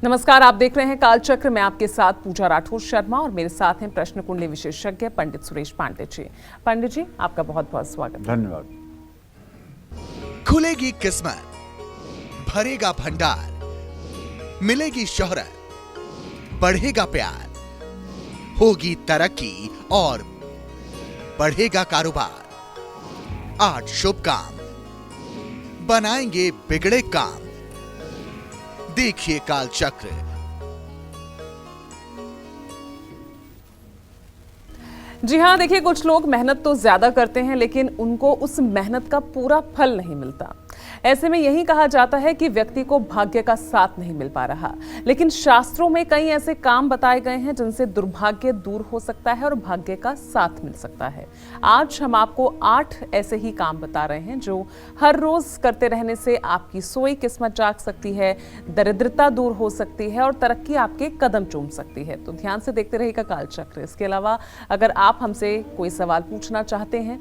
नमस्कार, आप देख रहे हैं कालचक्र में आपके साथ पूजा राठौर शर्मा और मेरे साथ हैं प्रश्न कुंडली विशेषज्ञ पंडित सुरेश पांडे जी। पंडित जी, आपका बहुत बहुत स्वागत। धन्यवाद। खुलेगी किस्मत, भरेगा भंडार, मिलेगी शोहरत, बढ़ेगा प्यार, होगी तरक्की और बढ़ेगा कारोबार। 8 शुभ काम बनाएंगे बिगड़े काम। देखिए कालचक्र। जी हाँ, देखिए, कुछ लोग मेहनत तो ज्यादा करते हैं लेकिन उनको उस मेहनत का पूरा फल नहीं मिलता। ऐसे में यही कहा जाता है कि व्यक्ति को भाग्य का साथ नहीं मिल पा रहा। लेकिन शास्त्रों में कई ऐसे काम बताए गए हैं जिनसे दुर्भाग्य दूर हो सकता है और भाग्य का साथ मिल सकता है। आज हम आपको 8 ऐसे ही काम बता रहे हैं जो हर रोज करते रहने से आपकी सोई किस्मत जाग सकती है, दरिद्रता दूर हो सकती है और तरक्की आपके कदम चूम सकती है। तो ध्यान से देखते रहिएगा कालचक्र। इसके अलावा अगर आप हमसे कोई सवाल पूछना चाहते हैं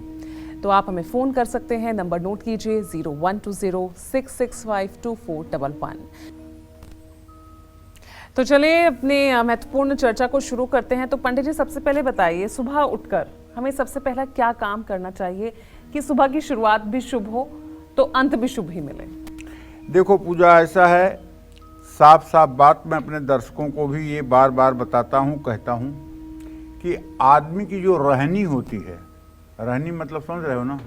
तो आप हमें फोन कर सकते हैं। नंबर नोट कीजिए 0120-665-2411। तो चलिए अपने महत्वपूर्ण चर्चा को शुरू करते हैं। तो पंडित जी, सबसे पहले बताइए, सुबह उठकर हमें सबसे पहला क्या काम करना चाहिए कि सुबह की शुरुआत भी शुभ हो तो अंत भी शुभ ही मिले? देखो पूजा, ऐसा है, साफ साफ बात मैं अपने दर्शकों को भी ये बार बार बताता हूँ, कहता हूँ कि आदमी की जो रहनी होती है, रहनी मतलब समझ रहे हो ना,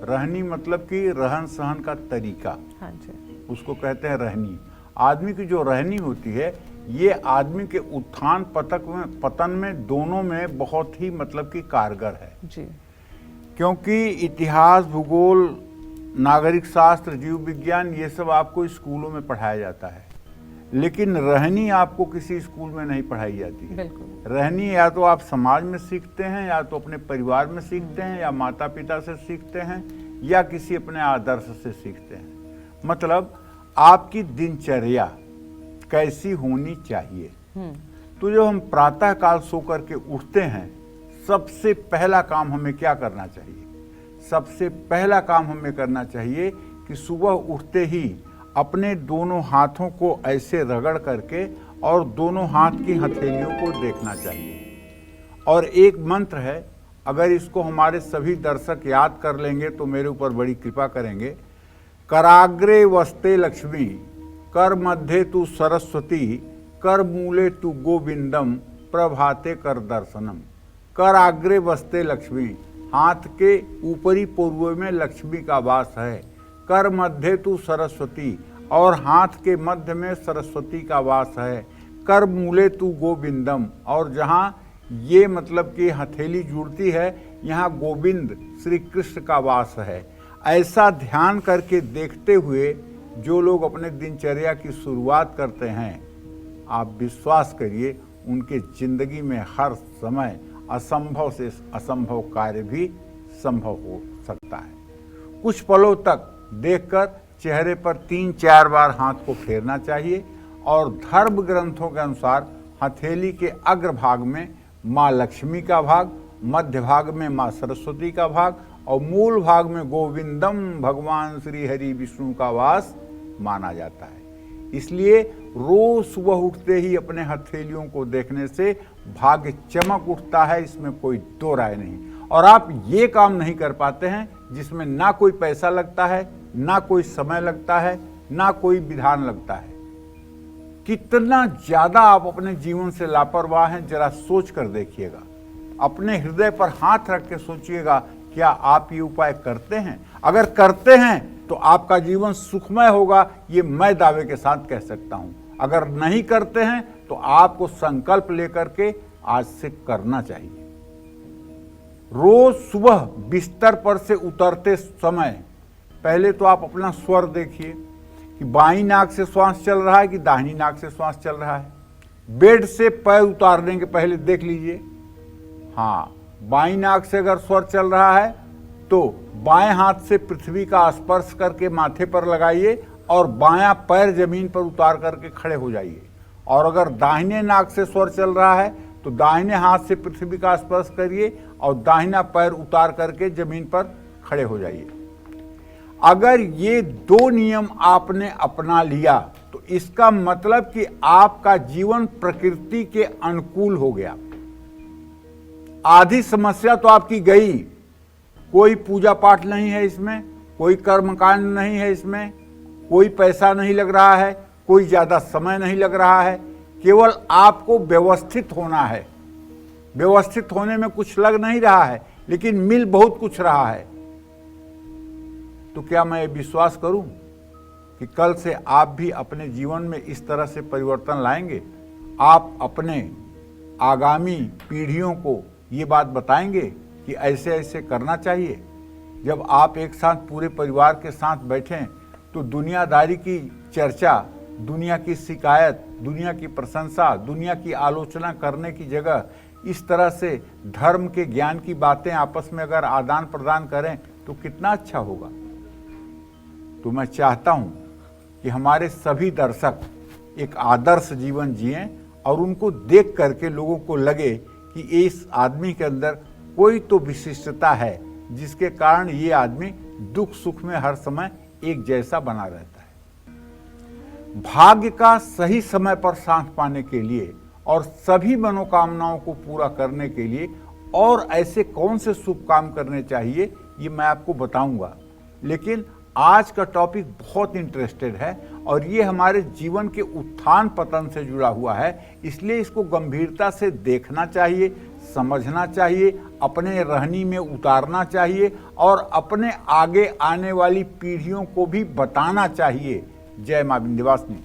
रहनी मतलब कि रहन सहन का तरीका। हाँ जी। उसको कहते हैं रहनी। आदमी की जो रहनी होती है, ये आदमी के उत्थान पतन में दोनों में बहुत ही मतलब कि कारगर है जी। क्योंकि इतिहास, भूगोल, नागरिक शास्त्र, जीव विज्ञान, ये सब आपको स्कूलों में पढ़ाया जाता है, लेकिन रहनी आपको किसी स्कूल में नहीं पढ़ाई जाती है। बिल्कुल। रहनी या तो आप समाज में सीखते हैं, या तो अपने परिवार में सीखते हैं, या माता पिता से सीखते हैं, या किसी अपने आदर्श से सीखते हैं। मतलब आपकी दिनचर्या कैसी होनी चाहिए। तो जब हम प्रातः काल सो करके उठते हैं, सबसे पहला काम हमें क्या करना चाहिए? सबसे पहला काम हमें करना चाहिए कि सुबह उठते ही अपने दोनों हाथों को ऐसे रगड़ करके और दोनों हाथ की हथेलियों को देखना चाहिए। और एक मंत्र है, अगर इसको हमारे सभी दर्शक याद कर लेंगे तो मेरे ऊपर बड़ी कृपा करेंगे। कराग्रे वस्ते लक्ष्मी, कर मध्य तू सरस्वती, कर मूले तू गोविंदम, प्रभाते कर दर्शनम। कर आग्रे वस्ते लक्ष्मी, हाथ के ऊपरी पूर्व में लक्ष्मी का वास है। कर मध्य तू सरस्वती, और हाथ के मध्य में सरस्वती का वास है। कर मूले तू गोविंदम, और जहाँ ये मतलब कि हथेली जुड़ती है, यहाँ गोविंद श्री कृष्ण का वास है। ऐसा ध्यान करके देखते हुए जो लोग अपने दिनचर्या की शुरुआत करते हैं, आप विश्वास करिए उनके जिंदगी में हर समय असंभव से असंभव कार्य भी संभव हो सकता है। कुछ पलों तक देखकर चेहरे पर 3-4 बार हाथ को फेरना चाहिए और धर्म ग्रंथों के अनुसार हथेली के अग्र भाग में माँ लक्ष्मी का भाग, मध्य भाग में माँ सरस्वती का भाग और मूल भाग में गोविंदम भगवान श्री हरि विष्णु का वास माना जाता है। इसलिए रोज सुबह उठते ही अपने हथेलियों को देखने से भाग्य चमक उठता है, इसमें कोई दो राय नहीं। और आप ये काम नहीं कर पाते हैं जिसमें ना कोई पैसा लगता है, ना कोई समय लगता है, ना कोई विधान लगता है। कितना ज्यादा आप अपने जीवन से लापरवाह हैं, जरा सोच कर देखिएगा। अपने हृदय पर हाथ रख के सोचिएगा, क्या आप ये उपाय करते हैं? अगर करते हैं तो आपका जीवन सुखमय होगा, ये मैं दावे के साथ कह सकता हूं। अगर नहीं करते हैं तो आपको संकल्प लेकर के आज से करना चाहिए। रोज सुबह बिस्तर पर से उतरते समय पहले तो आप अपना स्वर देखिए कि बाईं नाक से श्वास चल रहा है कि दाहिनी नाक से श्वास चल रहा है। बेड से पैर उतारने के पहले देख लीजिए। हाँ, बाईं नाक से अगर स्वर चल रहा है तो बाएं हाथ से पृथ्वी का स्पर्श करके माथे पर लगाइए और बायां पैर जमीन पर उतार करके खड़े हो जाइए। और अगर दाहिने नाक से स्वर चल रहा है तो दाहिने हाथ से पृथ्वी का स्पर्श करिए और दाहिना पैर उतार करके जमीन पर खड़े हो जाइए। अगर ये 2 नियम आपने अपना लिया तो इसका मतलब कि आपका जीवन प्रकृति के अनुकूल हो गया। आधी समस्या तो आपकी गई। कोई पूजा पाठ नहीं है इसमें, कोई कर्मकांड नहीं है इसमें, कोई पैसा नहीं लग रहा है, कोई ज्यादा समय नहीं लग रहा है, केवल आपको व्यवस्थित होना है। व्यवस्थित होने में कुछ लग नहीं रहा है, लेकिन मिल बहुत कुछ रहा है। तो क्या मैं ये विश्वास करूं कि कल से आप भी अपने जीवन में इस तरह से परिवर्तन लाएंगे? आप अपने आगामी पीढ़ियों को ये बात बताएंगे कि ऐसे ऐसे करना चाहिए। जब आप एक साथ पूरे परिवार के साथ बैठें तो दुनियादारी की चर्चा, दुनिया की शिकायत, दुनिया की प्रशंसा, दुनिया की आलोचना करने की जगह इस तरह से धर्म के ज्ञान की बातें आपस में अगर आदान प्रदान करें तो कितना अच्छा होगा। तो मैं चाहता हूं कि हमारे सभी दर्शक एक आदर्श जीवन जिएं और उनको देख करके लोगों को लगे कि इस आदमी के अंदर कोई तो विशिष्टता है जिसके कारण ये आदमी दुख सुख में हर समय एक जैसा बना रहता है। भाग्य का सही समय पर साथ पाने के लिए और सभी मनोकामनाओं को पूरा करने के लिए और ऐसे कौन से शुभ काम करने चाहिए ये मैं आपको बताऊंगा। लेकिन आज का टॉपिक बहुत इंटरेस्टेड है और ये हमारे जीवन के उत्थान पतन से जुड़ा हुआ है, इसलिए इसको गंभीरता से देखना चाहिए, समझना चाहिए, अपने रहनी में उतारना चाहिए और अपने आगे आने वाली पीढ़ियों को भी बताना चाहिए। जय मां विंध्यवासिनी।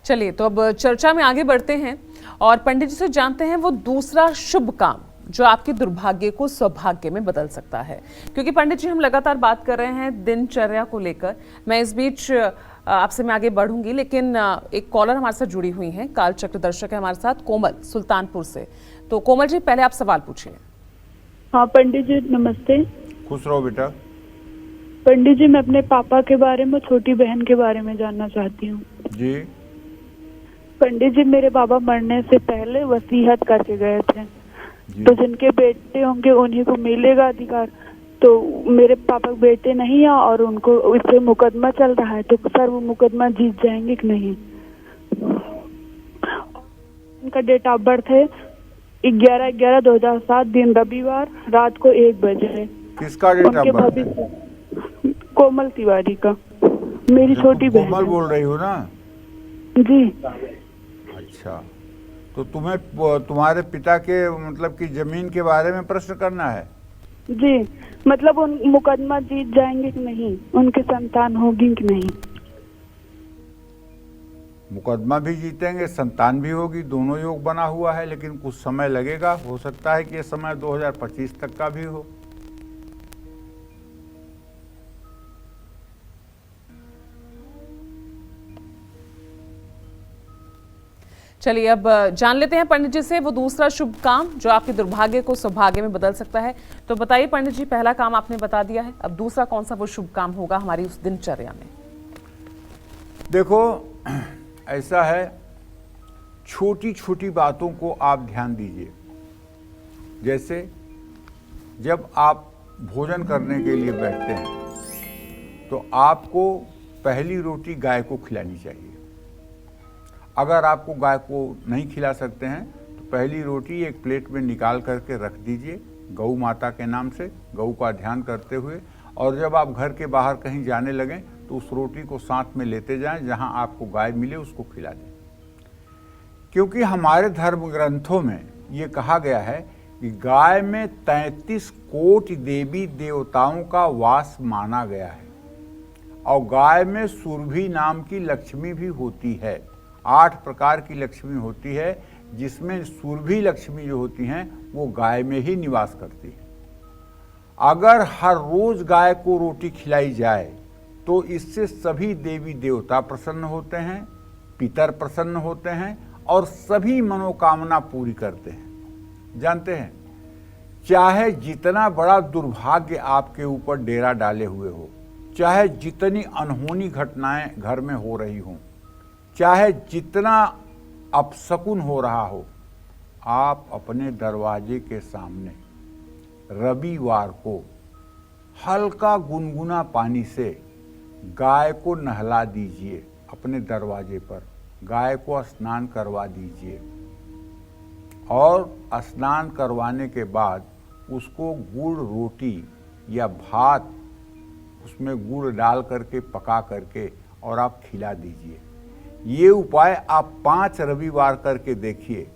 चलिए तो अब चर्चा में आगे बढ़ते हैं और पंडित जी से जानते हैं वो दूसरा शुभ काम जो आपके दुर्भाग्य को सौभाग्य में बदल सकता है। क्योंकि पंडित जी हम लगातार बात कर रहे हैं दिनचर्या को लेकर। मैं इस बीच आपसे मैं आगे बढ़ूंगी, लेकिन एक कॉलर हमारे साथ जुड़ी हुई हैं, कालचक्र दर्शक है हमारे साथ, कोमल सुल्तानपुर से। तो कोमल जी पहले आप सवाल पूछिए। हाँ पंडित जी नमस्ते। खुश रहो बेटा। पंडित जी मैं अपने पापा के बारे में, छोटी बहन के बारे में जानना चाहती हूँ। जी पंडित जी मेरे बाबा मरने से पहले वसीयत करके गए थे, तो जिनके बेटे होंगे उन्हीं को मिलेगा अधिकार। तो मेरे पापा के बेटे नहीं है और उनको इस पे मुकदमा चल रहा है, तो सर वो मुकदमा जीत जाएंगे कि नहीं? उनका डेट ऑफ बर्थ है 11/11/2007, दिन रविवार, रात को 1 बजे। किसका डेट ऑफ बर्थ है? कोमल तिवारी का, मेरी छोटी बहन। कोमल बोल रही हो ना? जी। अच्छा, तो तुम्हें तुम्हारे पिता के मतलब कि जमीन के बारे में प्रश्न करना है? जी, मतलब उन मुकदमा जीत जाएंगे कि नहीं, उनकी संतान होगी कि नहीं? मुकदमा भी जीतेंगे, संतान भी होगी, दोनों योग बना हुआ है, लेकिन कुछ समय लगेगा। हो सकता है कि ये समय 2025 तक का भी हो। चलिए अब जान लेते हैं पंडित जी से वो दूसरा शुभ काम जो आपके दुर्भाग्य को सौभाग्य में बदल सकता है। तो बताइए पंडित जी, पहला काम आपने बता दिया है, अब दूसरा कौन सा वो शुभ काम होगा हमारी उस दिनचर्या में? देखो ऐसा है, छोटी छोटी बातों को आप ध्यान दीजिए। जैसे जब आप भोजन करने के लिए बैठते हैं तो आपको पहली रोटी गाय को खिलानी चाहिए। अगर आपको गाय को नहीं खिला सकते हैं तो पहली रोटी एक प्लेट में निकाल करके रख दीजिए गौ माता के नाम से, गौ का ध्यान करते हुए। और जब आप घर के बाहर कहीं जाने लगें तो उस रोटी को साथ में लेते जाएं, जहां आपको गाय मिले उसको खिला दें। क्योंकि हमारे धर्म ग्रंथों में ये कहा गया है कि गाय में 33 कोटि देवी देवताओं का वास माना गया है और गाय में सुरभि नाम की लक्ष्मी भी होती है। 8 प्रकार की लक्ष्मी होती है, जिसमें सुरभि लक्ष्मी जो होती हैं वो गाय में ही निवास करती है। अगर हर रोज गाय को रोटी खिलाई जाए तो इससे सभी देवी देवता प्रसन्न होते हैं, पितर प्रसन्न होते हैं और सभी मनोकामना पूरी करते हैं। जानते हैं, चाहे जितना बड़ा दुर्भाग्य आपके ऊपर डेरा डाले हुए हो, चाहे जितनी अनहोनी घटनाएं घर में हो रही हों, चाहे जितना अपशकुन हो रहा हो, आप अपने दरवाजे के सामने रविवार को हल्का गुनगुना पानी से गाय को नहला दीजिए अपने दरवाजे पर, गाय को स्नान करवा दीजिए और स्नान करवाने के बाद उसको गुड़ रोटी या भात उसमें गुड़ डाल करके पका करके और आप खिला दीजिए। ये उपाय आप 5 रविवार करके देखिए।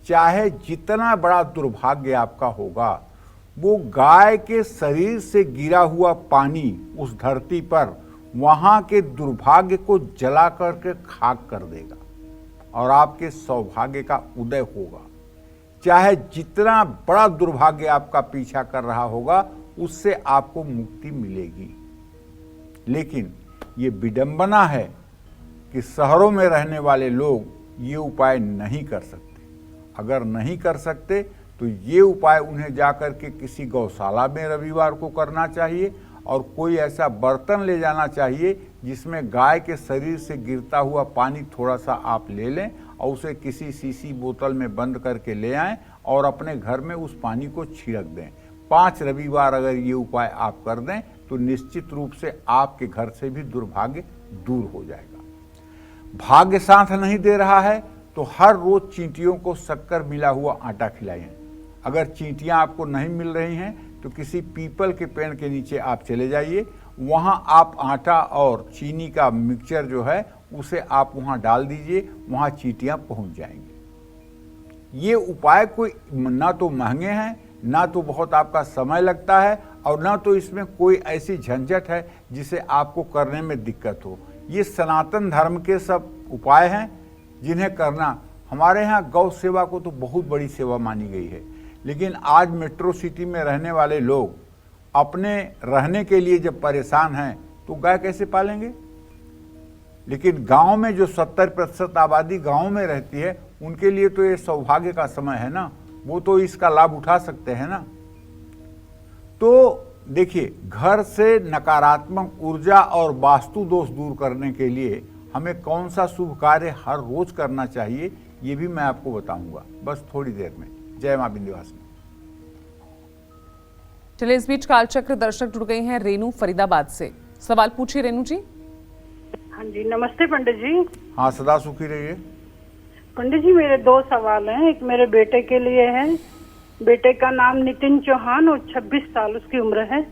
चाहे जितना बड़ा दुर्भाग्य आपका होगा, वो गाय के शरीर से गिरा हुआ पानी उस धरती पर वहां के दुर्भाग्य को जला करके खाक कर देगा और आपके सौभाग्य का उदय होगा। चाहे जितना बड़ा दुर्भाग्य आपका पीछा कर रहा होगा, उससे आपको मुक्ति मिलेगी। लेकिन ये विडंबना है कि शहरों में रहने वाले लोग ये उपाय नहीं कर सकते। अगर नहीं कर सकते तो ये उपाय उन्हें जाकर के किसी गौशाला में रविवार को करना चाहिए और कोई ऐसा बर्तन ले जाना चाहिए जिसमें गाय के शरीर से गिरता हुआ पानी थोड़ा सा आप ले लें और उसे किसी शीशी बोतल में बंद करके ले आएं और अपने घर में उस पानी को छिड़क दें। 5 रविवार अगर ये उपाय आप कर दें तो निश्चित रूप से आपके घर से भी दुर्भाग्य दूर हो जाएगा। भाग्य साथ नहीं दे रहा है तो हर रोज चींटियों को शक्कर मिला हुआ आटा खिलाइए। अगर चींटियां आपको नहीं मिल रही हैं तो किसी पीपल के पेड़ के नीचे आप चले जाइए, वहां आप आटा और चीनी का मिक्सचर जो है उसे आप वहां डाल दीजिए, वहां चींटियां पहुंच जाएंगी। ये उपाय कोई ना तो महंगे हैं, ना तो बहुत आपका समय लगता है और ना तो इसमें कोई ऐसी झंझट है जिसे आपको करने में दिक्कत हो। ये सनातन धर्म के सब उपाय हैं जिन्हें करना, हमारे यहाँ गौ सेवा को तो बहुत बड़ी सेवा मानी गई है। लेकिन आज मेट्रो सिटी में रहने वाले लोग अपने रहने के लिए जब परेशान हैं तो गाय कैसे पालेंगे। लेकिन गांव में जो 70% आबादी गांव में रहती है, उनके लिए तो ये सौभाग्य का समय है ना, वो तो इसका लाभ उठा सकते हैं ना। तो देखिए, घर से नकारात्मक ऊर्जा और वास्तु दोष दूर करने के लिए हमें कौन सा शुभ कार्य हर रोज करना चाहिए, ये भी मैं आपको बताऊंगा बस थोड़ी देर में। जय मां विंध्यवासिनी। चलिए, इस बीच कालचक्र दर्शक जुड़ गई हैं रेनू फरीदाबाद से। सवाल पूछिए रेनू जी। हाँ जी, नमस्ते पंडित जी। हाँ, सदा सुखी रहिए। पंडित जी, मेरे 2 सवाल हैं। एक मेरे बेटे के लिए है। बेटे का नाम नितिन चौहान और 26 साल उसकी उम्र है।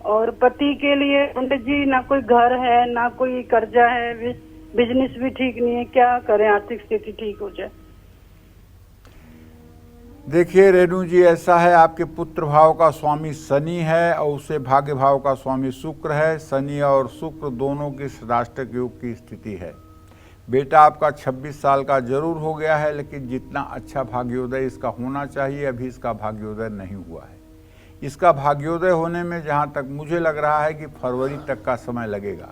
और पति के लिए पंडित जी, ना कोई घर है ना कोई कर्जा है, बिजनेस भी ठीक नहीं है, क्या करें आर्थिक स्थिति ठीक हो जाए। देखिए रेणु जी, ऐसा है, आपके पुत्र भाव का स्वामी शनि है और उसे भाग्य भाव का स्वामी शुक्र है। शनि और शुक्र दोनों की सदाष्टक योग की स्थिति है। बेटा आपका 26 साल का जरूर हो गया है, लेकिन जितना अच्छा भाग्योदय इसका होना चाहिए अभी इसका भाग्योदय नहीं हुआ है। इसका भाग्योदय होने में जहाँ तक मुझे लग रहा है कि फरवरी तक का समय लगेगा।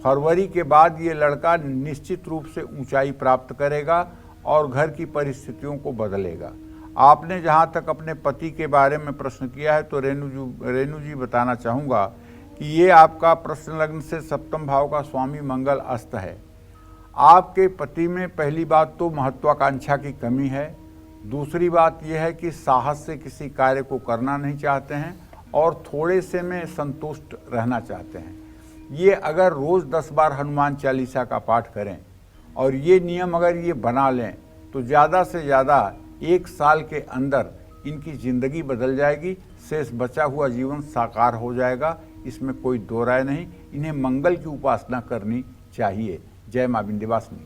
फरवरी के बाद ये लड़का निश्चित रूप से ऊंचाई प्राप्त करेगा और घर की परिस्थितियों को बदलेगा। आपने जहाँ तक अपने पति के बारे में प्रश्न किया है तो रेणु जी बताना चाहूँगा कि ये आपका प्रश्न लग्न से 7वें भाव का स्वामी मंगल अस्त है। आपके पति में पहली बात तो महत्वाकांक्षा की कमी है। दूसरी बात यह है कि साहस से किसी कार्य को करना नहीं चाहते हैं और थोड़े से में संतुष्ट रहना चाहते हैं। ये अगर रोज़ 10 बार हनुमान चालीसा का पाठ करें और ये नियम अगर ये बना लें तो ज़्यादा से ज़्यादा 1 साल के अंदर इनकी ज़िंदगी बदल जाएगी। शेष बचा हुआ जीवन साकार हो जाएगा, इसमें कोई दो राय नहीं। इन्हें मंगल की उपासना करनी चाहिए। जय मां विंध्यवासिनी।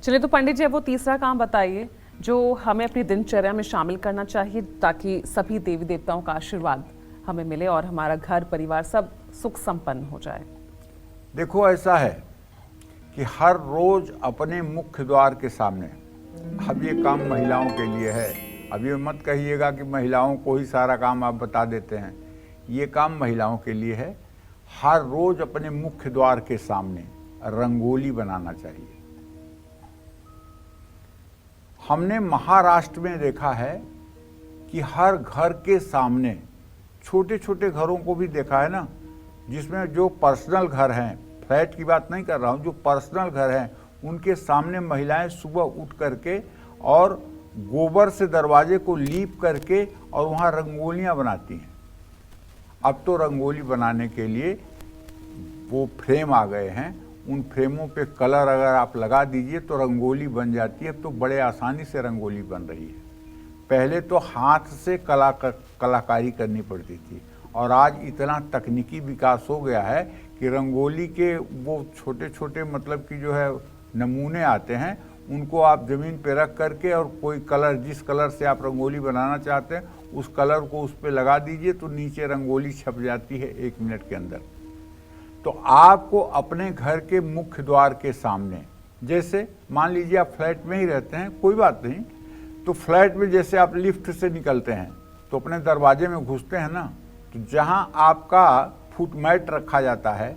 चलिए, तो पंडित जी अब वो तीसरा काम बताइए जो हमें अपनी दिनचर्या में शामिल करना चाहिए ताकि सभी देवी देवताओं का आशीर्वाद हमें मिले और हमारा घर परिवार सब सुख संपन्न हो जाए। देखो, ऐसा है कि हर रोज अपने मुख्य द्वार के सामने, अब ये काम महिलाओं के लिए है, अब ये मत कहिएगा कि महिलाओं को ही सारा काम आप बता देते हैं, ये काम महिलाओं के लिए है। हर रोज अपने मुख्य द्वार के सामने रंगोली बनाना चाहिए। हमने महाराष्ट्र में देखा है कि हर घर के सामने, छोटे छोटे घरों को भी देखा है ना, जिसमें जो पर्सनल घर हैं, फ्लैट की बात नहीं कर रहा हूँ, जो पर्सनल घर हैं उनके सामने महिलाएं सुबह उठ करके और गोबर से दरवाजे को लीप करके और वहाँ रंगोलियाँ बनाती हैं। अब तो रंगोली बनाने के लिए वो फ्रेम आ गए हैं, उन फ्रेमों पे कलर अगर आप लगा दीजिए तो रंगोली बन जाती है। अब तो बड़े आसानी से रंगोली बन रही है। पहले तो हाथ से कलाकारी करनी पड़ती थी, और आज इतना तकनीकी विकास हो गया है कि रंगोली के वो छोटे छोटे मतलब कि जो है नमूने आते हैं, उनको आप ज़मीन पे रख करके और कोई कलर, जिस कलर से आप रंगोली बनाना चाहते हैं उस कलर को उस पर लगा दीजिए तो नीचे रंगोली छप जाती है 1 मिनट के अंदर। तो आपको अपने घर के मुख्य द्वार के सामने, जैसे मान लीजिए आप फ्लैट में ही रहते हैं, कोई बात नहीं, तो फ्लैट में जैसे आप लिफ्ट से निकलते हैं तो अपने दरवाजे में घुसते हैं ना, तो जहां आपका फुटमैट रखा जाता है,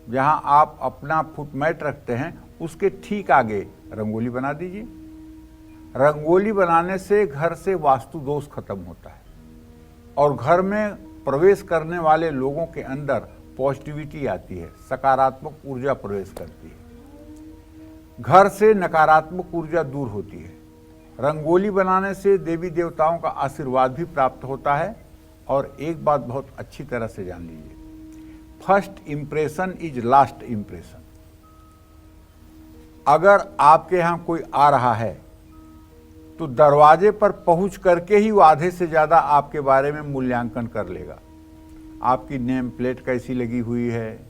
जहां आप अपना फुटमैट रखते हैं उसके ठीक आगे रंगोली बना दीजिए। रंगोली बनाने से घर से वास्तु दोष खत्म होता है और घर में प्रवेश करने वाले लोगों के अंदर पॉजिटिविटी आती है, सकारात्मक ऊर्जा प्रवेश करती है, घर से नकारात्मक ऊर्जा दूर होती है। रंगोली बनाने से देवी देवताओं का आशीर्वाद भी प्राप्त होता है। और एक बात बहुत अच्छी तरह से जान लीजिए, first impression is last impression. अगर आपके यहां कोई आ रहा है तो दरवाजे पर पहुंच करके ही वो आधे से ज्यादा आपके बारे में मूल्यांकन कर लेगा। आपकी नेम प्लेट कैसी लगी हुई है,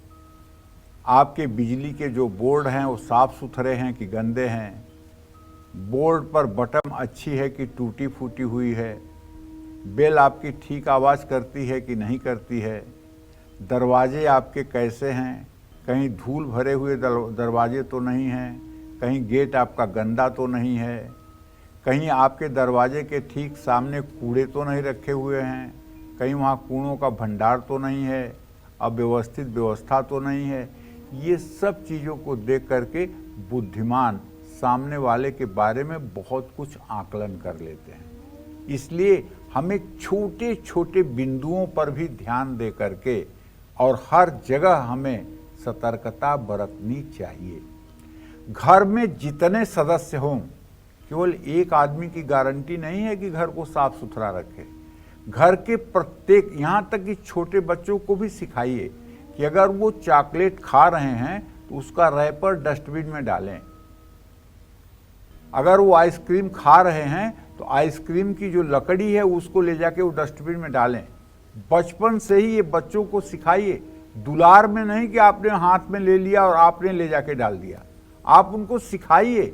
आपके बिजली के जो बोर्ड हैं वो साफ सुथरे हैं कि गंदे हैं, बोर्ड पर बटन अच्छी है कि टूटी फूटी हुई है, बेल आपकी ठीक आवाज़ करती है कि नहीं करती है, दरवाजे आपके कैसे हैं, कहीं धूल भरे हुए दरवाजे तो नहीं हैं, कहीं गेट आपका गंदा तो नहीं है, कहीं आपके दरवाजे के ठीक सामने कूड़े तो नहीं रखे हुए हैं, कहीं वहाँ कूड़ों का भंडार तो नहीं है, अव्यवस्थित व्यवस्था तो नहीं है। ये सब चीज़ों को देख करके बुद्धिमान सामने वाले के बारे में बहुत कुछ आकलन कर लेते हैं। इसलिए हमें छोटे छोटे बिंदुओं पर भी ध्यान दे करके और हर जगह हमें सतर्कता बरतनी चाहिए। घर में जितने सदस्य हों, केवल एक आदमी की गारंटी नहीं है कि घर को साफ सुथरा रखे। घर के प्रत्येक, यहाँ तक कि छोटे बच्चों को भी सिखाइए कि अगर वो चॉकलेट खा रहे हैं तो उसका रैपर डस्टबिन में डालें। अगर वो आइसक्रीम खा रहे हैं तो आइसक्रीम की जो लकड़ी है उसको ले जाके वो डस्टबिन में डालें। बचपन से ही ये बच्चों को सिखाइए, दुलार में नहीं कि आपने हाथ में ले लिया और आपने ले जाके डाल दिया। आप उनको सिखाइए,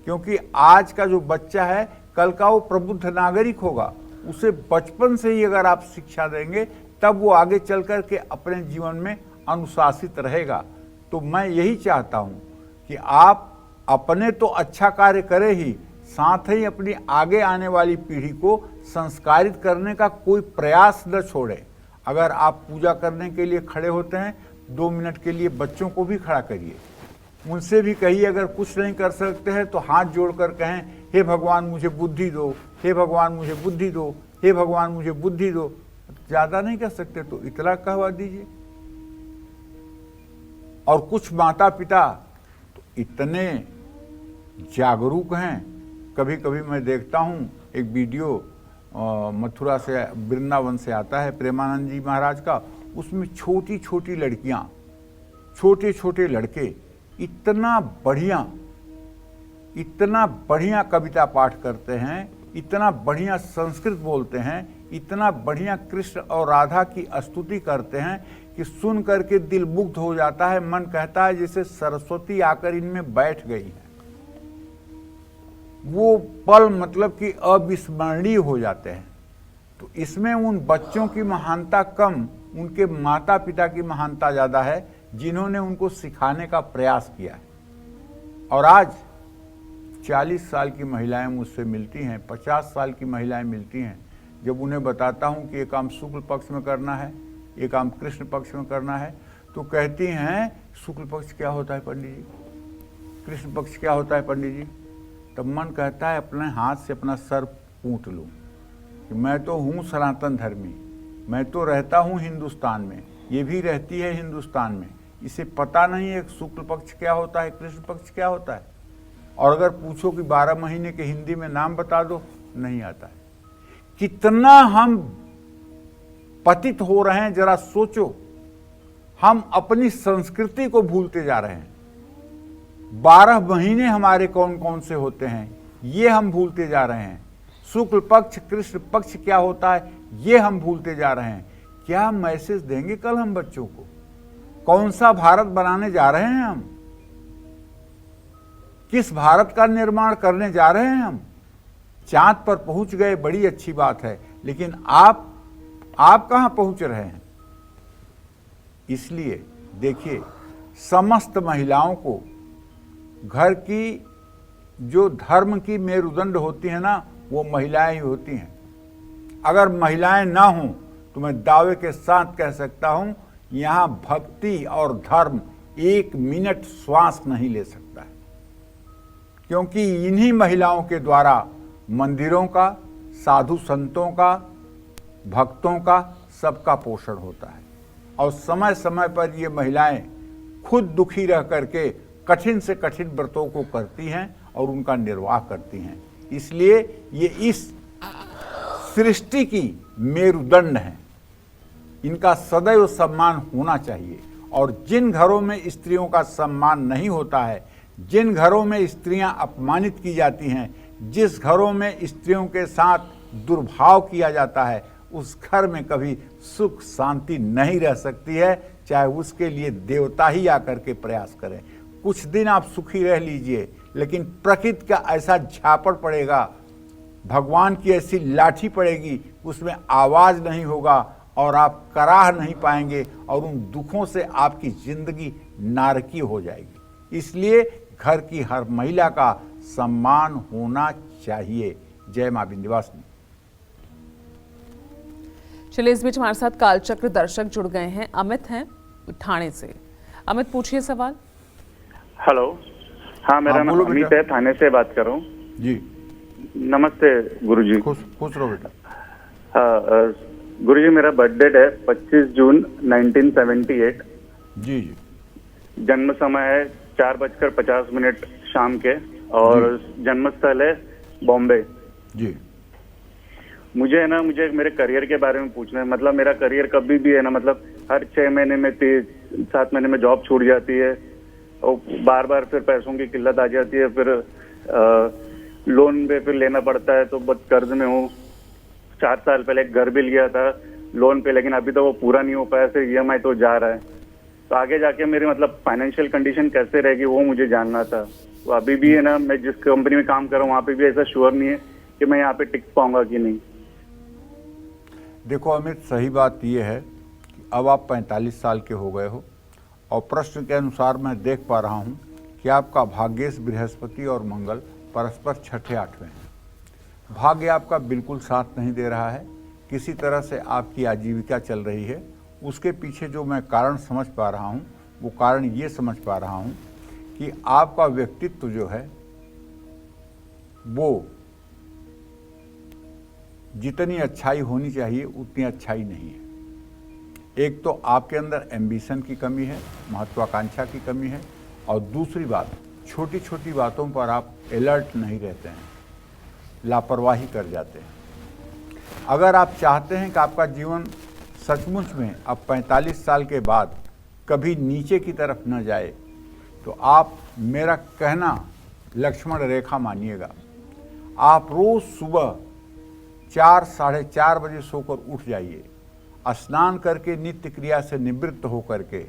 क्योंकि आज का जो बच्चा है कल का वो प्रबुद्ध नागरिक होगा। उसे बचपन से ही अगर आप शिक्षा देंगे तब वो आगे चल कर के अपने जीवन में अनुशासित रहेगा। तो मैं यही चाहता हूँ कि आप अपने तो अच्छा कार्य करें ही, साथ ही अपनी आगे आने वाली पीढ़ी को संस्कारित करने का कोई प्रयास न छोड़ें। अगर आप पूजा करने के लिए खड़े होते हैं 2 मिनट के लिए बच्चों को भी खड़ा करिए, उनसे भी कहिए। अगर कुछ नहीं कर सकते हैं तो हाथ जोड़कर कहें, हे भगवान मुझे बुद्धि दो, हे भगवान मुझे बुद्धि दो, हे भगवान मुझे बुद्धि दो। ज़्यादा नहीं कर सकते तो इतना कहवा दीजिए। और कुछ माता पिता तो इतने जागरूक हैं, कभी कभी मैं देखता हूँ एक वीडियो मथुरा से, वृंदावन से आता है, प्रेमानंद जी महाराज का, उसमें छोटी छोटी लड़कियाँ, छोटे छोटे लड़के इतना बढ़िया कविता पाठ करते हैं, इतना बढ़िया संस्कृत बोलते हैं, इतना बढ़िया कृष्ण और राधा की स्तुति करते हैं कि सुन करके दिल मुग्ध हो जाता है। मन कहता है जैसे सरस्वती आकर इनमें बैठ गई है। वो पल मतलब कि अविस्मरणीय हो जाते हैं। तो इसमें उन बच्चों की महानता कम, उनके माता पिता की महानता ज़्यादा है, जिन्होंने उनको सिखाने का प्रयास किया है। और आज 40 साल की महिलाएं मुझसे मिलती हैं, 50 साल की महिलाएं मिलती हैं। जब उन्हें बताता हूं कि ये काम शुक्ल पक्ष में करना है, ये काम कृष्ण पक्ष में करना है, तो कहती हैं शुक्ल पक्ष क्या होता है पंडित जी, कृष्ण पक्ष क्या होता है पंडित जी। तब मन कहता है अपने हाथ से अपना सर पूंछ लूं कि मैं तो हूँ सनातन धर्मी, मैं तो रहता हूँ हिंदुस्तान में, ये भी रहती है हिंदुस्तान में, इसे पता नहीं है शुक्ल पक्ष क्या होता है, कृष्ण पक्ष क्या होता है। और अगर पूछो कि 12 महीने के हिंदी में नाम बता दो, नहीं आता है। कितना हम पतित हो रहे हैं, जरा सोचो। हम अपनी संस्कृति को भूलते जा रहे हैं। 12 महीने हमारे कौन कौन से होते हैं ये हम भूलते जा रहे हैं। शुक्ल पक्ष कृष्ण पक्ष क्या होता है ये हम भूलते जा रहे हैं। क्या मैसेज देंगे कल हम बच्चों को? कौन सा भारत बनाने जा रहे हैं हम? किस भारत का निर्माण करने जा रहे हैं हम? चांद पर पहुंच गए, बड़ी अच्छी बात है, लेकिन आप कहां पहुंच रहे हैं? इसलिए देखिए, समस्त महिलाओं को घर की जो धर्म की मेरुदंड होती है ना, वो महिलाएं ही होती हैं। अगर महिलाएं ना हों तो मैं दावे के साथ कह सकता हूं, यहां भक्ति और धर्म 1 मिनट श्वास नहीं ले सकता है, क्योंकि इन्हीं महिलाओं के द्वारा मंदिरों का, साधु संतों का, भक्तों का, सबका पोषण होता है। और समय समय पर ये महिलाएं खुद दुखी रह करके कठिन से कठिन व्रतों को करती हैं और उनका निर्वाह करती हैं। इसलिए ये इस सृष्टि की मेरुदंड हैं, इनका सदैव सम्मान होना चाहिए। और जिन घरों में स्त्रियों का सम्मान नहीं होता है, जिन घरों में स्त्रियां अपमानित की जाती हैं, जिस घरों में स्त्रियों के साथ दुर्भाव किया जाता है, उस घर में कभी सुख शांति नहीं रह सकती है, चाहे उसके लिए देवता ही आकर के प्रयास करें। कुछ दिन आप सुखी रह लीजिए, लेकिन प्रकृति का ऐसा झापड़ पड़ेगा, भगवान की ऐसी लाठी पड़ेगी, उसमें आवाज नहीं होगा और आप कराह नहीं पाएंगे और उन दुखों से आपकी जिंदगी नारकीय हो जाएगी। इसलिए घर की हर महिला का सम्मान होना चाहिए। जय मां विंध्यवासिनी। चलिए, इस बीच हमारे साथ कालचक्र दर्शक जुड़ गए हैं। अमित हैं थाने से। अमित, पूछिए सवाल। हेलो। हाँ, मेरा नाम अमित है, थाने से बात कर रहा हूँ जी। नमस्ते गुरुजी। खुश रहो बेटा। हाँ गुरुजी, मेरा बर्थडे है 25 जून 1978। जी जी। जन्म समय है 4:50 शाम के, और जन्मस्थल है बॉम्बे। जी। मुझे मेरे करियर के बारे में पूछना है। मतलब मेरा करियर कभी भी है ना, मतलब हर 6 महीने में 7 महीने में जॉब छूट जाती है और बार बार फिर पैसों की किल्लत आ जाती है, फिर लोन पे फिर लेना पड़ता है, तो बहुत कर्ज में हूँ। 4 साल पहले एक घर भी लिया था लोन पे, लेकिन अभी तो वो पूरा नहीं हो पाया, सिर्फ EMI तो जा रहा है। तो आगे जाके मेरी मतलब फाइनेंशियल कंडीशन कैसे रहेगी वो मुझे जानना था। तो अभी भी है ना, मैं जिस कंपनी में काम कर रहा हूँ वहाँ पे भी ऐसा श्योर नहीं है कि मैं यहाँ पे टिक पाऊंगा कि नहीं। देखो अमित, सही बात यह है कि अब आप 45 साल के हो गए हो और प्रश्न के अनुसार मैं देख पा रहा हूँ कि आपका भाग्येश बृहस्पति और मंगल परस्पर 6ठे 8वें हैं। भाग्य आपका बिल्कुल साथ नहीं दे रहा है। किसी तरह से आपकी आजीविका चल रही है। उसके पीछे जो मैं कारण समझ पा रहा हूँ, वो कारण ये समझ पा रहा हूँ कि आपका व्यक्तित्व जो है वो जितनी अच्छाई होनी चाहिए उतनी अच्छाई नहीं है। एक तो आपके अंदर एम्बिशन की कमी है, महत्वाकांक्षा की कमी है, और दूसरी बात, छोटी छोटी बातों पर आप अलर्ट नहीं रहते हैं, लापरवाही कर जाते हैं। अगर आप चाहते हैं कि आपका जीवन सचमुच में अब 45 साल के बाद कभी नीचे की तरफ न जाए, तो आप मेरा कहना लक्ष्मण रेखा मानिएगा। आप रोज सुबह 4 साढ़े 4 बजे सोकर उठ जाइए, स्नान करके नित्य क्रिया से निवृत्त होकर के,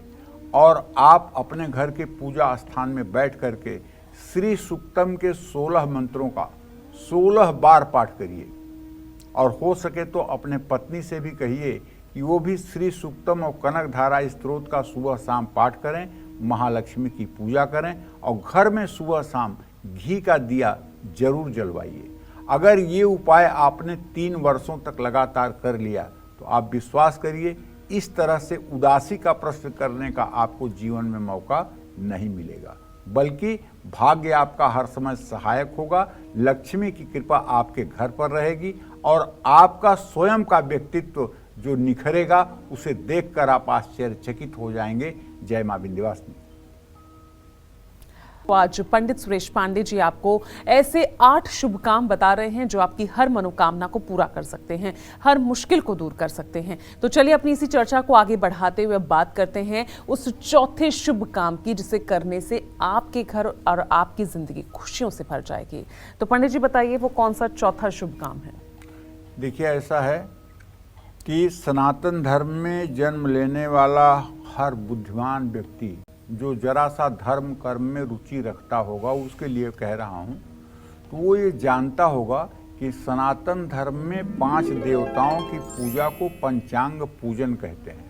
और आप अपने घर के पूजा स्थान में बैठ करके श्री सूक्तम के 16 मंत्रों का 16 बार पाठ करिए। और हो सके तो अपने पत्नी से भी कहिए कि वो भी श्री सूक्तम और कनक धारा स्त्रोत का सुबह शाम पाठ करें, महालक्ष्मी की पूजा करें, और घर में सुबह शाम घी का दिया जरूर जलवाइए। अगर ये उपाय आपने 3 वर्षों तक लगातार कर लिया तो आप विश्वास करिए, इस तरह से उदासी का प्रश्न करने का आपको जीवन में मौका नहीं मिलेगा, बल्कि भाग्य आपका हर समय सहायक होगा। लक्ष्मी की कृपा आपके घर पर रहेगी और आपका स्वयं का व्यक्तित्व जो निखरेगा, उसे देखकर आप आश्चर्यचकित हो जाएंगे। जय मां विंध्यवासिनी। तो आज पंडित सुरेश पांडे जी आपको ऐसे 8 शुभ काम बता रहे हैं जो आपकी हर मनोकामना को पूरा कर सकते हैं, हर मुश्किल को दूर कर सकते हैं। तो चलिए अपनी इसी चर्चा को आगे बढ़ाते हुए बात करते हैं उस चौथे शुभ काम की, जिसे करने से आपके घर और आपकी जिंदगी खुशियों से भर जाएगी। तो पंडित जी बताइए वो कौन सा चौथा शुभ काम है? देखिए, ऐसा है कि सनातन धर्म में जन्म लेने वाला हर बुद्धिमान व्यक्ति जो जरा सा धर्म कर्म में रुचि रखता होगा, उसके लिए कह रहा हूँ, तो वो ये जानता होगा कि सनातन धर्म में 5 देवताओं की पूजा को पंचांग पूजन कहते हैं।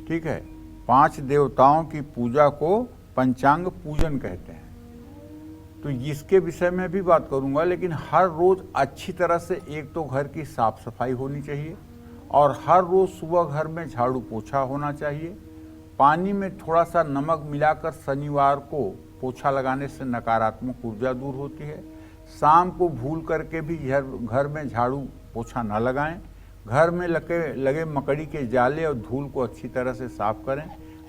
ठीक है, 5 देवताओं की पूजा को पंचांग पूजन कहते हैं। तो इसके विषय में भी बात करूंगा, लेकिन हर रोज अच्छी तरह से एक तो घर की साफ सफाई होनी चाहिए और हर रोज सुबह घर में झाड़ू पोछा होना चाहिए। पानी में थोड़ा सा नमक मिलाकर शनिवार को पोछा लगाने से नकारात्मक ऊर्जा दूर होती है। शाम को भूल करके भी घर में झाड़ू पोछा न लगाएं। घर में लगे मकड़ी के जाले और धूल को अच्छी तरह से साफ करें।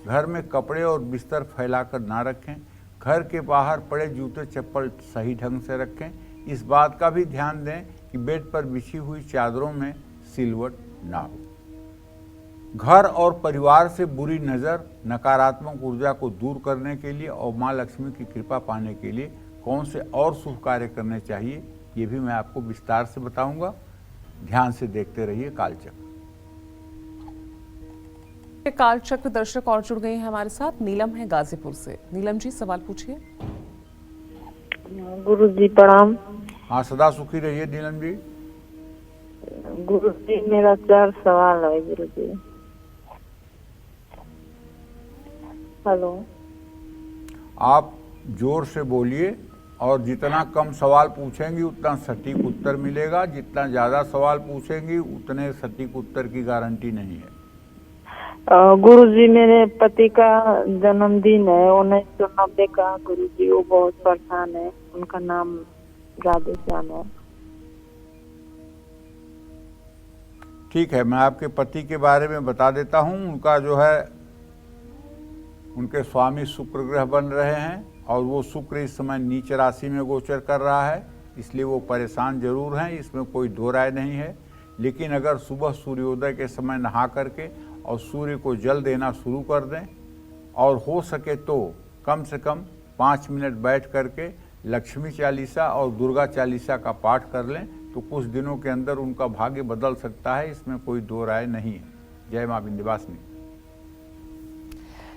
घर में कपड़े और बिस्तर फैलाकर ना रखें। घर के बाहर पड़े जूते चप्पल सही ढंग से रखें। इस बात का भी ध्यान दें कि बेड पर बिछी हुई चादरों में सिलवट ना हो। घर और परिवार से बुरी नज़र, नकारात्मक ऊर्जा को दूर करने के लिए और माँ लक्ष्मी की कृपा पाने के लिए कौन से और शुभ कार्य करने चाहिए, ये भी मैं आपको विस्तार से बताऊंगा। ध्यान से देखते रहिए कालचक्र। कालचक्र दर्शक और जुड़ गए हैं हमारे साथ। नीलम है गाजीपुर से। नीलम जी सवाल पूछिए। गुरु जी प्रणाम। हाँ, सदा सुखी रहिए नीलम जी। गुरु जी मेरा 4 सवाल है गुरु जी। हेलो, आप जोर से बोलिए और जितना कम सवाल पूछेंगी उतना सटीक उत्तर मिलेगा। जितना ज़्यादा सवाल पूछेंगी उतने सटीक उत्तर की गारंटी नहीं है। गुरु जी मेरे पति का जन्मदिन है 1990 का गुरु जी। वो बहुत परेशान है। उनका नाम राधेश्याम है। ठीक है, मैं आपके पति के बारे में बता देता हूँ। उनका जो है, उनके स्वामी शुक्र ग्रह बन रहे हैं और वो शुक्र इस समय नीच राशि में गोचर कर रहा है, इसलिए वो परेशान जरूर हैं, इसमें कोई दो राय नहीं है। लेकिन अगर सुबह सूर्योदय के समय नहा करके और सूर्य को जल देना शुरू कर दें और हो सके तो कम से कम 5 मिनट बैठ करके लक्ष्मी चालीसा और दुर्गा चालीसा का पाठ कर लें तो कुछ दिनों के अंदर उनका भाग्य बदल सकता है, इसमें कोई दो राय नहीं है। जय मां विंध्यवासिनी।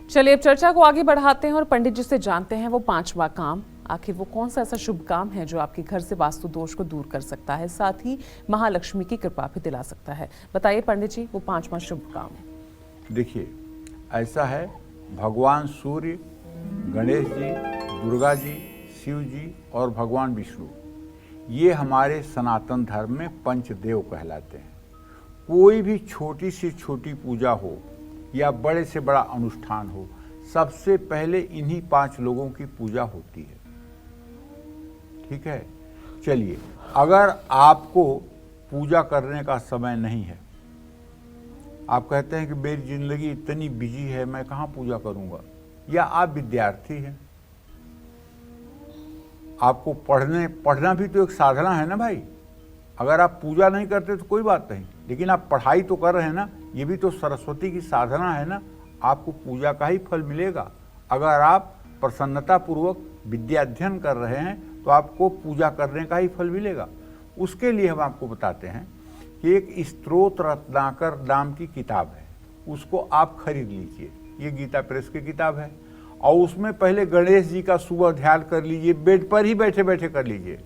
चलिए अब चर्चा को आगे बढ़ाते हैं और पंडित जी से जानते हैं वो 5वां काम। आखिर वो कौन सा ऐसा शुभ काम है जो आपके घर से वास्तु दोष को दूर कर सकता है, साथ ही महालक्ष्मी की कृपा भी दिला सकता है। बताइए पंडित जी वो 5वां शुभ काम। देखिए, ऐसा है, भगवान सूर्य, गणेश जी, दुर्गा जी, शिव जी और भगवान विष्णु, ये हमारे सनातन धर्म में पंचदेव कहलाते हैं। कोई भी छोटी से छोटी पूजा हो या बड़े से बड़ा अनुष्ठान हो, सबसे पहले इन्हीं 5 लोगों की पूजा होती है। ठीक है, चलिए, अगर आपको पूजा करने का समय नहीं है, आप कहते हैं कि मेरी जिंदगी इतनी बिजी है, मैं कहाँ पूजा करूंगा, या आप विद्यार्थी हैं, आपको पढ़ना भी तो एक साधना है ना भाई। अगर आप पूजा नहीं करते तो कोई बात नहीं, लेकिन आप पढ़ाई तो कर रहे हैं ना, ये भी तो सरस्वती की साधना है ना, आपको पूजा का ही फल मिलेगा। अगर आप प्रसन्नता पूर्वक विद्या अध्ययन कर रहे हैं तो आपको पूजा करने का ही फल मिलेगा। उसके लिए हम आपको बताते हैं कि एक स्तोत्र रत्नाकर नाम की किताब है, उसको आप खरीद लीजिए। ये गीता प्रेस की किताब है और उसमें पहले गणेश जी का सुबह ध्यान कर लीजिए, बेड पर ही बैठे बैठे कर लीजिए।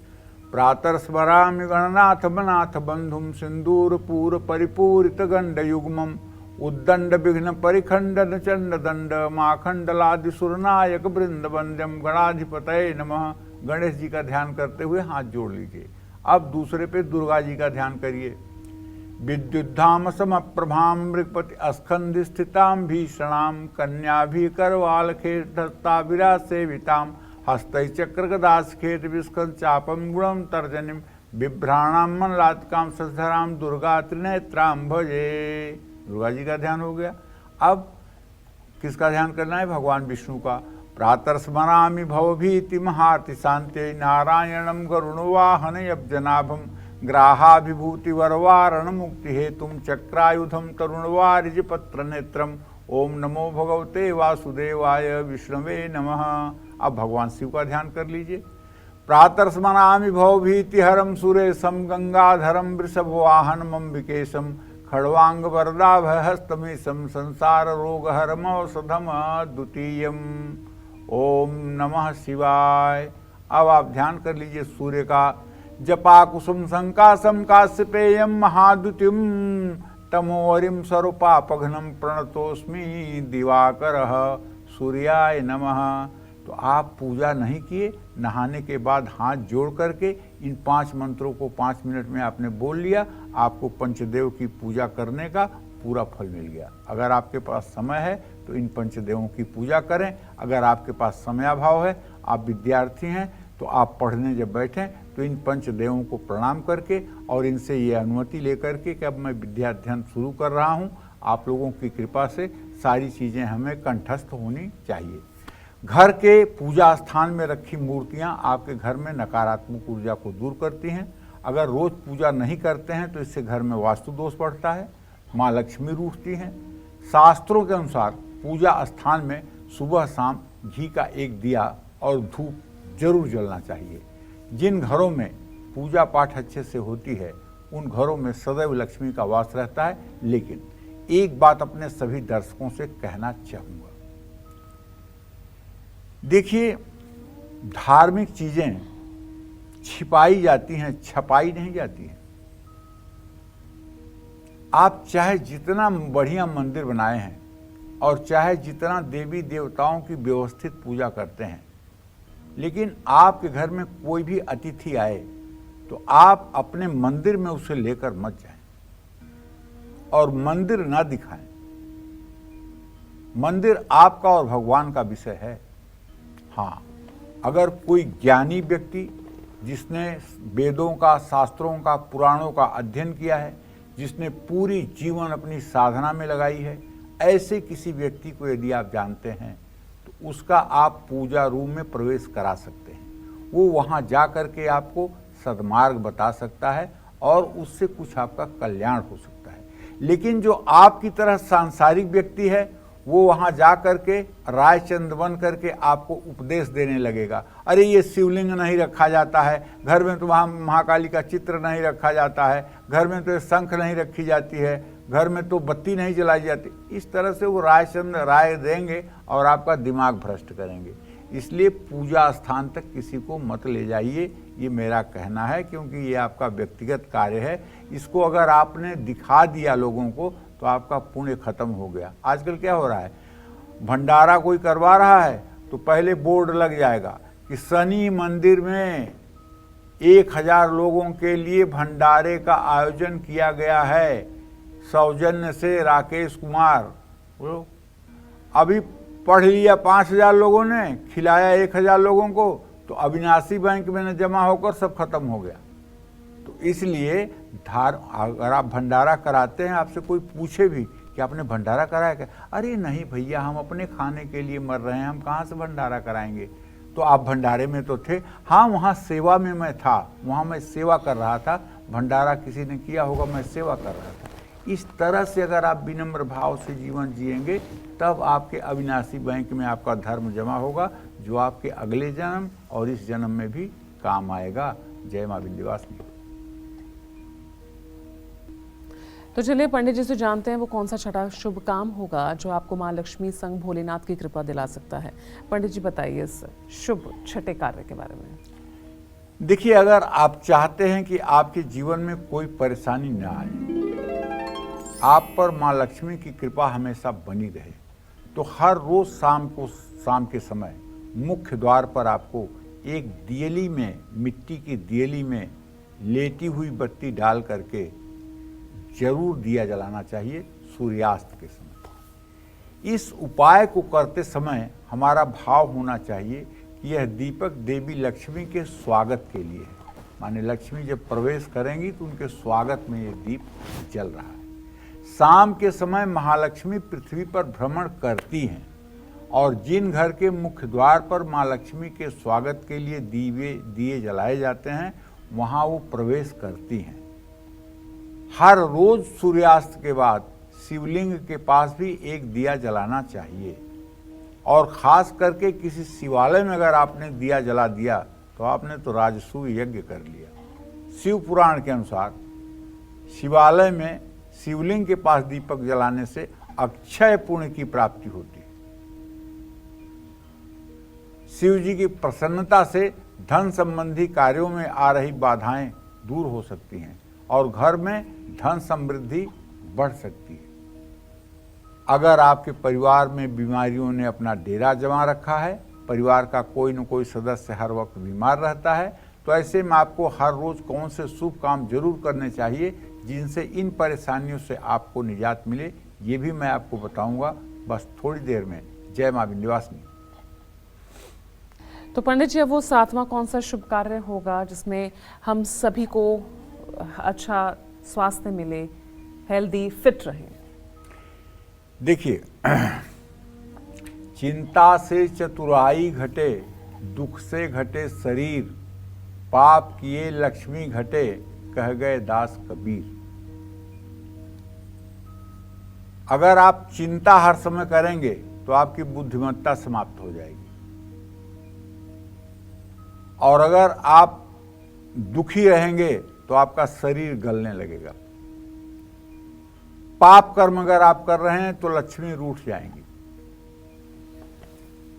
प्रातः स्मरामि गणनाथ मनाथ बंधुम सिंदूर पूर परिपूरित गंड युग्मम उद्दंड विघ्न परिखंडन चंड दंड माखंडलादि सुरनायक वृंद वंद्यम गणाधिपतये नमः। गणेश जी का ध्यान करते हुए हाथ जोड़ लीजिए। अब दूसरे पे दुर्गा जी का ध्यान करिए। विद्युद्धाम समप्रभाम मृगपति अस्कंध स्थिताम भीषणाम कन्याभि करवाल खेता विराज सेविताम हस्तै चक्र गदास खेत विस्कंद चापम गुणम तर्जनिम बिभ्राणाम मनलात्काम सधराम दुर्गा त्रिनेत्राम भजे। दुर्गा जी का ध्यान हो गया। अब किसका ध्यान करना है? भगवान विष्णु का। प्रातर्स्मरामि भवभीति महाति शांते नारायणं गरुणवाहन यब्जनाभं ग्राहाभिभूति वरवारण मुक्ति हेतुम चक्रायुधम तरुणवारिज पत्र नेत्रम। ओम नमो भगवते वासुदेवाय विष्णवे नमः। अब भगवान शिव का ध्यान कर लीजिए। प्रातर्स्मरामि भवभीतिहरं सुरेशं गंगाधरं वृषभवाहनम् अम्बिकेशं खड्वांग वरदाभयहस्तमीशं संसार रोगहरमौषधम द्वितीयम्। ओम नमः शिवाय। अब आप ध्यान कर लीजिए सूर्य का। जपा कुसुम संकाशम काश्यपेयम महाद्युतिम तमोवरिम स्वरूपापघ्नम प्रणतोस्मि दिवाकरः सूर्याय नमः। तो आप पूजा नहीं किए, नहाने के बाद हाथ जोड़ करके इन 5 मंत्रों को 5 मिनट में आपने बोल लिया, आपको पंचदेव की पूजा करने का पूरा फल मिल गया। अगर आपके पास समय है तो इन पंचदेवों की पूजा करें। अगर आपके पास समयाभाव है, आप विद्यार्थी हैं, तो आप पढ़ने जब बैठें तो इन पंचदेवों को प्रणाम करके और इनसे ये अनुमति लेकर के कि अब मैं विद्याध्ययन शुरू कर रहा हूँ, आप लोगों की कृपा से सारी चीज़ें हमें कंठस्थ होनी चाहिए। घर के पूजा स्थान में रखी मूर्तियाँ आपके घर में नकारात्मक ऊर्जा को दूर करती हैं। अगर रोज़ पूजा नहीं करते हैं तो इससे घर में वास्तु दोष बढ़ता है, माँ लक्ष्मी रूठती हैं। शास्त्रों के अनुसार पूजा स्थान में सुबह शाम घी का एक दिया और धूप जरूर जलना चाहिए। जिन घरों में पूजा पाठ अच्छे से होती है उन घरों में सदैव लक्ष्मी का वास रहता है। लेकिन एक बात अपने सभी दर्शकों से कहना चाहूँगा, देखिए धार्मिक चीज़ें छिपाई जाती हैं, छपाई नहीं जाती हैं। आप चाहे जितना बढ़िया मंदिर बनाए हैं और चाहे जितना देवी देवताओं की व्यवस्थित पूजा करते हैं, लेकिन आपके घर में कोई भी अतिथि आए तो आप अपने मंदिर में उसे लेकर मत जाएं और मंदिर ना दिखाएं। मंदिर आपका और भगवान का विषय है। हाँ, अगर कोई ज्ञानी व्यक्ति जिसने वेदों का, शास्त्रों का, पुराणों का अध्ययन किया है, जिसने पूरी जीवन अपनी साधना में लगाई है, ऐसे किसी व्यक्ति को यदि आप जानते हैं तो उसका आप पूजा रूम में प्रवेश करा सकते हैं। वो वहाँ जा कर के आपको सद्मार्ग बता सकता है और उससे कुछ आपका कल्याण हो सकता है। लेकिन जो आपकी तरह सांसारिक व्यक्ति है वो वहाँ जा कर के रायचंद बन करके आपको उपदेश देने लगेगा, अरे ये शिवलिंग नहीं रखा जाता है, घर में तो वहाँ महाकाली का चित्र नहीं रखा जाता है, घर में तो शंख नहीं रखी जाती है, घर में तो बत्ती नहीं जलाई जाती। इस तरह से वो रायचंद राय देंगे और आपका दिमाग भ्रष्ट करेंगे। इसलिए पूजा स्थान तक किसी को मत ले जाइए, ये मेरा कहना है, क्योंकि ये आपका व्यक्तिगत कार्य है। इसको अगर आपने दिखा दिया लोगों को तो आपका पुण्य खत्म हो गया। आजकल क्या हो रहा है, भंडारा कोई करवा रहा है तो पहले बोर्ड लग जाएगा कि शनि मंदिर में 1000 लोगों के लिए भंडारे का आयोजन किया गया है, सौजन्य से राकेश कुमार। अभी पढ़ लिया 5000 लोगों ने, खिलाया 1000 लोगों को, तो अविनाशी बैंक में जमा होकर सब खत्म हो गया। तो इसलिए अगर आप भंडारा कराते हैं, आपसे कोई पूछे भी कि आपने भंडारा कराया क्या, अरे नहीं भैया हम अपने खाने के लिए मर रहे हैं, हम कहाँ से भंडारा कराएंगे। तो आप भंडारे में तो थे, हाँ वहाँ सेवा में मैं था, वहाँ मैं सेवा कर रहा था, भंडारा किसी ने किया होगा, मैं सेवा कर रहा था। इस तरह से अगर आप विनम्र भाव से जीवन जिएंगे तब आपके अविनाशी बैंक में आपका धर्म जमा होगा, जो आपके अगले जन्म और इस जन्म में भी काम आएगा। जय मां विंध्यवासिनी। तो चलिए पंडित जी से जानते हैं वो कौन सा छठा शुभ काम होगा जो आपको मां लक्ष्मी संग भोलेनाथ की कृपा दिला सकता है। पंडित जी बताइए इस शुभ छठे कार्य के बारे में। देखिए, अगर आप चाहते हैं कि आपके जीवन में कोई परेशानी न आए, आप पर मां लक्ष्मी की कृपा हमेशा बनी रहे, तो हर रोज शाम के समय मुख्य द्वार पर आपको एक दियली में, मिट्टी की दियली में लेटी हुई बत्ती डाल करके जरूर दिया जलाना चाहिए सूर्यास्त के समय। इस उपाय को करते समय हमारा भाव होना चाहिए कि यह दीपक देवी लक्ष्मी के स्वागत के लिए है। माने लक्ष्मी जब प्रवेश करेंगी तो उनके स्वागत में ये दीप जल रहा है। शाम के समय महालक्ष्मी पृथ्वी पर भ्रमण करती हैं और जिन घर के मुख्य द्वार पर माँ लक्ष्मी के स्वागत के लिए दिए जलाए जाते हैं वहां वो प्रवेश करती हैं। हर रोज सूर्यास्त के बाद शिवलिंग के पास भी एक दिया जलाना चाहिए और खास करके किसी शिवालय में अगर आपने दिया जला दिया तो आपने तो राजसूय यज्ञ कर लिया। शिव पुराण के अनुसार शिवालय में शिवलिंग के पास दीपक जलाने से अक्षय पुण्य की प्राप्ति होती है। शिव जी की प्रसन्नता से धन संबंधी कार्यों में आ रही बाधाएं दूर हो सकती हैं और घर में धन समृद्धि बढ़ सकती है। अगर आपके परिवार में बीमारियों ने अपना डेरा जमा रखा है, परिवार का कोई न कोई सदस्य हर वक्त बीमार रहता है, तो ऐसे में आपको हर रोज कौन से शुभ काम जरूर करने चाहिए जिनसे इन परेशानियों से आपको निजात मिले, ये भी मैं आपको बताऊंगा बस थोड़ी देर में। जय मां विंध्यवासिनी। तो पंडित जी, अब वो 7वां कौन सा शुभ कार्य होगा जिसमें हम सभी को अच्छा स्वास्थ्य मिले, हेल्दी फिट रहे? देखिए, चिंता से चतुराई घटे, दुख से घटे शरीर, पाप किए लक्ष्मी घटे, कह गए दास कबीर। अगर आप चिंता हर समय करेंगे तो आपकी बुद्धिमत्ता समाप्त हो जाएगी और अगर आप दुखी रहेंगे तो आपका शरीर गलने लगेगा। पाप कर्म अगर आप कर रहे हैं तो लक्ष्मी रूठ जाएंगी।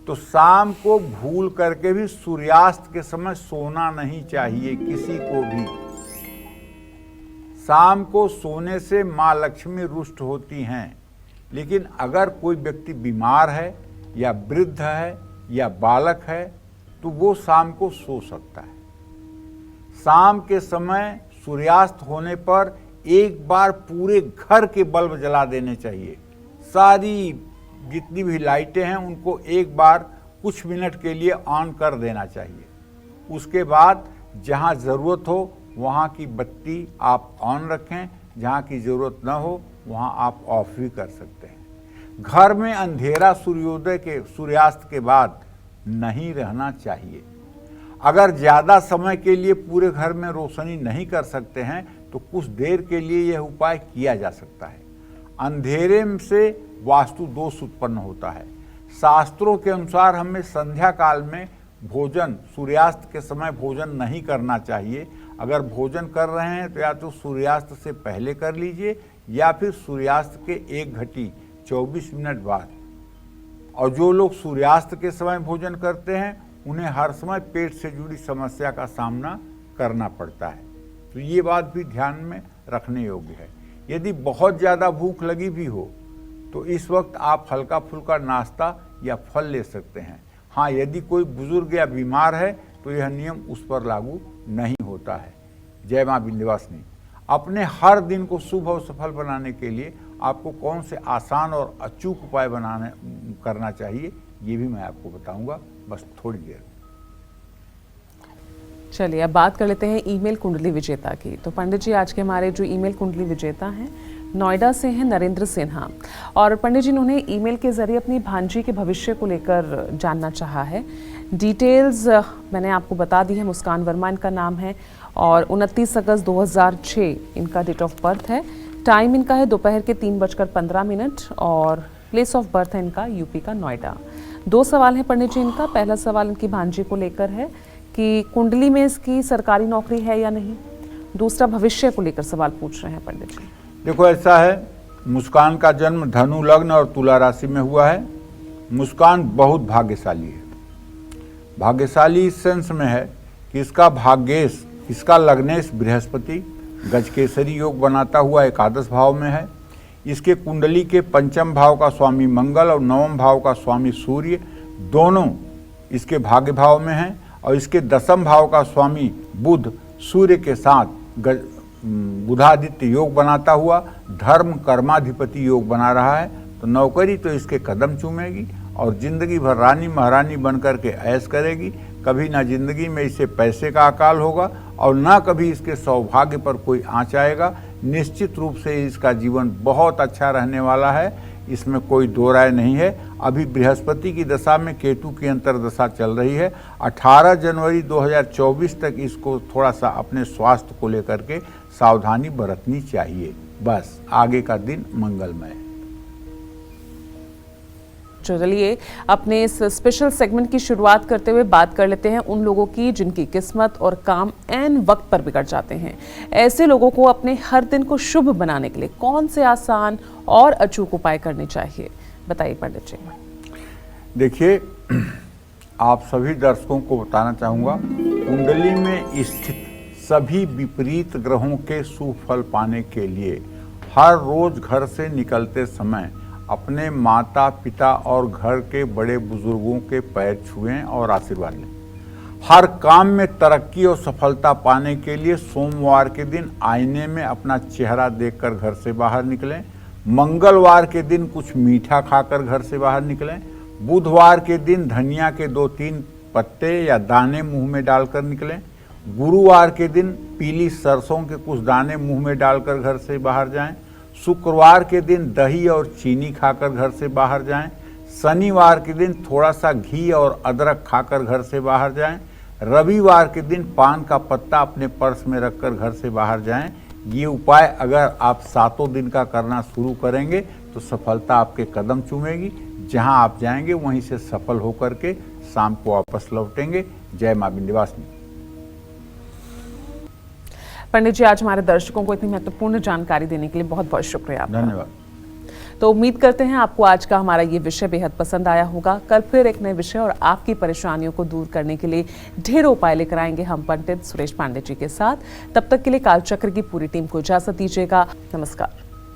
तो शाम को भूल करके भी सूर्यास्त के समय सोना नहीं चाहिए किसी को भी। शाम को सोने से मां लक्ष्मी रुष्ट होती हैं। लेकिन अगर कोई व्यक्ति बीमार है या वृद्ध है या बालक है तो वो शाम को सो सकता है। शाम के समय सूर्यास्त होने पर एक बार पूरे घर के बल्ब जला देने चाहिए। सारी जितनी भी लाइटें हैं उनको एक बार कुछ मिनट के लिए ऑन कर देना चाहिए। उसके बाद जहां जरूरत हो वहां की बत्ती आप ऑन रखें, जहां की जरूरत न हो वहां आप ऑफ भी कर सकते हैं। घर में अंधेरा सूर्यास्त के बाद नहीं रहना चाहिए। अगर ज्यादा समय के लिए पूरे घर में रोशनी नहीं कर सकते हैं तो कुछ देर के लिए यह उपाय किया जा सकता है। अंधेरे से वास्तु दोष उत्पन्न होता है। शास्त्रों के अनुसार हमें संध्या काल में भोजन, सूर्यास्त के समय भोजन नहीं करना चाहिए। अगर भोजन कर रहे हैं तो या तो सूर्यास्त से पहले कर लीजिए या फिर सूर्यास्त के 1:24 बाद। और जो लोग सूर्यास्त के समय भोजन करते हैं उन्हें हर समय पेट से जुड़ी समस्या का सामना करना पड़ता है। तो ये बात भी ध्यान में रखने योग्य है। यदि बहुत ज़्यादा भूख लगी भी हो तो इस वक्त आप हल्का फुल्का नाश्ता या फल ले सकते हैं। हाँ, यदि कोई बुजुर्ग या बीमार है तो यह नियम उस पर लागू नहीं होता है। जय मां विंध्यवासिनी। अपने हर दिन को शुभ और सफल बनाने के लिए आपको कौन से आसान और अचूक उपाय करना चाहिए ये भी मैं आपको बताऊंगा बस थोड़ी देर। चलिए, अब बात कर लेते हैं ईमेल कुंडली विजेता की। तो पंडित जी, आज के हमारे जो ईमेल कुंडली विजेता हैं नोएडा से हैं नरेंद्र सिन्हा। और पंडित जी ने उन्हें ईमेल के जरिए अपनी भांजी के भविष्य को लेकर जानना चाहा है। डिटेल्स मैंने आपको बता दी है। मुस्कान वर्मा इनका नाम है और 29 अगस्त 2006 इनका डेट ऑफ बर्थ है। टाइम इनका है दोपहर के 3:15 और प्लेस ऑफ बर्थ है इनका यूपी का नोएडा। 2 सवाल हैं पंडित जी इनका। पहला सवाल इनकी भांजी को लेकर है कि कुंडली में इसकी सरकारी नौकरी है या नहीं। दूसरा, भविष्य को लेकर सवाल पूछ रहे हैं पंडित जी। देखो, ऐसा है, मुस्कान का जन्म धनु लग्न और तुला राशि में हुआ है। मुस्कान बहुत भाग्यशाली है। भाग्यशाली इस सेंस में है कि इसका भाग्येश, इसका लग्नेश बृहस्पति गजकेसरी योग बनाता हुआ एकादश भाव में है। इसके कुंडली के 5वें भाव का स्वामी मंगल और 9वें भाव का स्वामी सूर्य दोनों इसके भाग्य भाव में हैं और इसके 10वें भाव का स्वामी बुध सूर्य के साथ बुधादित्य योग बनाता हुआ धर्म कर्माधिपति योग बना रहा है। तो नौकरी तो इसके कदम चूमेगी और जिंदगी भर रानी महारानी बनकर के ऐश करेगी। कभी ना जिंदगी में इसे पैसे का अकाल होगा और ना कभी इसके सौभाग्य पर कोई आँच आएगा। निश्चित रूप से इसका जीवन बहुत अच्छा रहने वाला है। इसमें कोई दो राय नहीं है। अभी बृहस्पति की दशा में केतु की अंतर्दशा चल रही है। 18 जनवरी 2024 तक इसको थोड़ा सा अपने स्वास्थ्य को लेकर के सावधानी बरतनी चाहिए। बस आगे का दिन मंगलमय है। चलिए अपने इस स्पेशल सेगमेंट की शुरुआत करते हुए बात कर लेते हैं उन लोगों की जिनकी किस्मत और काम ऐन वक्त पर बिगड़ जाते हैं। ऐसे लोगों को अपने हर दिन को शुभ बनाने के लिए कौन से आसान और अचूक उपाय करने चाहिए, बताइए पंडित जी। देखिए, आप सभी दर्शकों को बताना चाहूँगा, कुंडली में स्थित सभी विपरीत ग्रहों के शुभ फल पाने के लिए हर रोज घर से निकलते समय अपने माता पिता और घर के बड़े बुजुर्गों के पैर छुएं और आशीर्वाद लें। हर काम में तरक्की और सफलता पाने के लिए सोमवार के दिन आईने में अपना चेहरा देखकर घर से बाहर निकलें। मंगलवार के दिन कुछ मीठा खाकर घर से बाहर निकलें। बुधवार के दिन धनिया के 2-3 पत्ते या दाने मुंह में डालकर निकलें। गुरुवार के दिन पीली सरसों के कुछ दाने मुंह में डालकर घर से बाहर जाएं। शुक्रवार के दिन दही और चीनी खाकर घर से बाहर जाएं। शनिवार के दिन थोड़ा सा घी और अदरक खाकर घर से बाहर जाएं। रविवार के दिन पान का पत्ता अपने पर्स में रखकर घर से बाहर जाएं। ये उपाय अगर आप 7 दिन का करना शुरू करेंगे तो सफलता आपके कदम चूमेगी। जहां आप जाएंगे वहीं से सफल होकर के शाम को वापस लौटेंगे। जय मां विंध्यवासिनी। पंडित जी, आज हमारे दर्शकों को इतनी महत्वपूर्ण जानकारी देने के लिए बहुत बहुत शुक्रिया आपका। धन्यवाद। तो उम्मीद करते हैं आपको आज का हमारा ये विषय बेहद पसंद आया होगा। कल फिर एक नए विषय और आपकी परेशानियों को दूर करने के लिए ढेरों उपाय लेकर आएंगे हम पंडित सुरेश पांडे जी के साथ। तब तक के लिए कालचक्र की पूरी टीम को इजाजत दीजिएगा। नमस्कार।